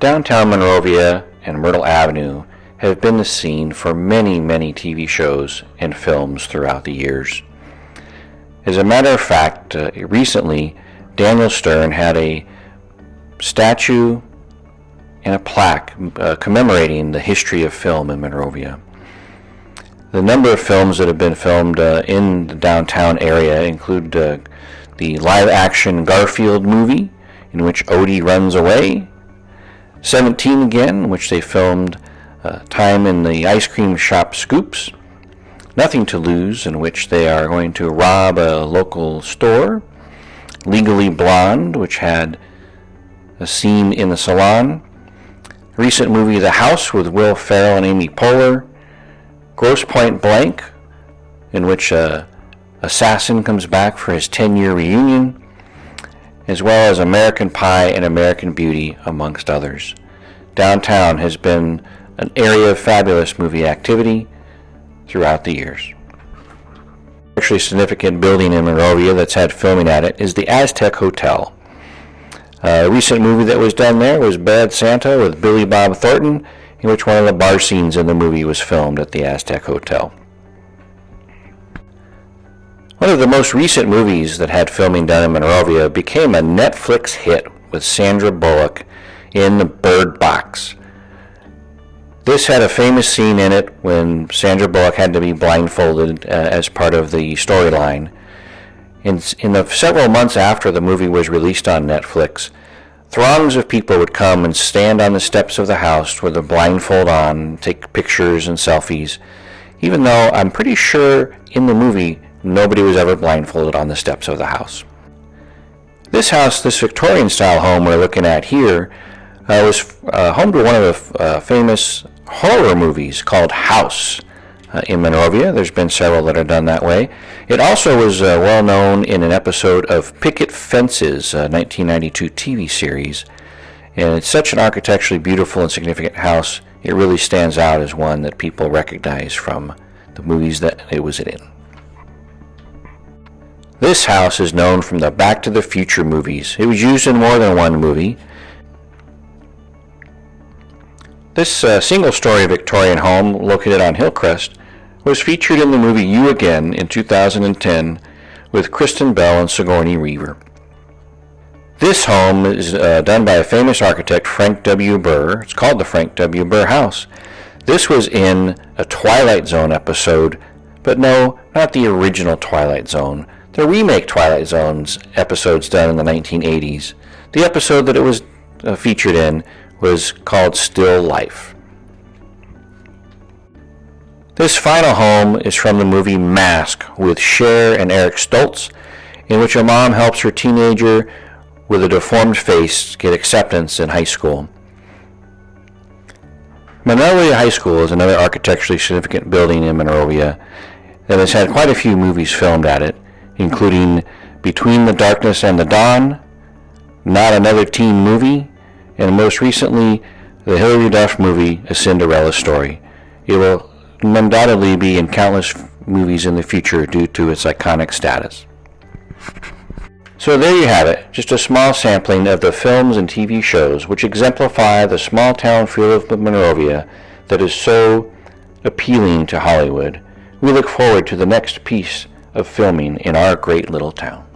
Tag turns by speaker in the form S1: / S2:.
S1: Downtown Monrovia and Myrtle Avenue have been the scene for many, many TV shows and films throughout the years. As a matter of fact, recently, Daniel Stern had a statue and a plaque commemorating the history of film in Monrovia. The number of films that have been filmed in the downtown area include the live-action Garfield movie, in which Odie runs away, 17 Again, in which they filmed time in the ice cream shop Scoops, Nothing to Lose, in which they are going to rob a local store, Legally Blonde, which had a scene in the salon, recent movie The House with Will Ferrell and Amy Poehler, Grosse Pointe Blank, in which a assassin comes back for his 10-year reunion, as well as American Pie and American Beauty, amongst others. Downtown has been an area of fabulous movie activity throughout the years. Actually, a significant building in Monrovia that's had filming at it is the Aztec Hotel. A recent movie that was done there was Bad Santa with Billy Bob Thornton, in which one of the bar scenes in the movie was filmed at the Aztec Hotel. One of the most recent movies that had filming done in Monrovia became a Netflix hit with Sandra Bullock in The Bird Box. This had a famous scene in it when Sandra Bullock had to be blindfolded as part of the storyline. In the several months after the movie was released on Netflix, throngs of people would come and stand on the steps of the house with a blindfold on, take pictures and selfies, even though I'm pretty sure in the movie nobody was ever blindfolded on the steps of the house. This house, this Victorian-style home we're looking at here, was home to one of the famous horror movies called House in Monrovia. There's been several that are done that way. It also was well known in an episode of Picket Fences, a 1992 TV series. And it's such an architecturally beautiful and significant house, it really stands out as one that people recognize from the movies that it was in. This house is known from the Back to the Future movies. It was used in more than one movie. This single-story Victorian home located on Hillcrest was featured in the movie You Again in 2010 with Kristen Bell and Sigourney Weaver. This home is done by a famous architect, Frank W. Burr. It's called the Frank W. Burr House. This was in a Twilight Zone episode, but no, not the original Twilight Zone. The remake Twilight Zone's episodes done in the 1980s. The episode that it was featured in was called Still Life. This final home is from the movie Mask with Cher and Eric Stoltz, in which a mom helps her teenager with a deformed face get acceptance in high school. Monrovia High School is another architecturally significant building in Monrovia that has had quite a few movies filmed at it, including Between the Darkness and the Dawn, Not Another Teen Movie, and most recently, the Hilary Duff movie, A Cinderella Story. It will undoubtedly be in countless movies in the future due to its iconic status. So there you have it, just a small sampling of the films and TV shows which exemplify the small town feel of Monrovia that is so appealing to Hollywood. We look forward to the next piece of filming in our great little town.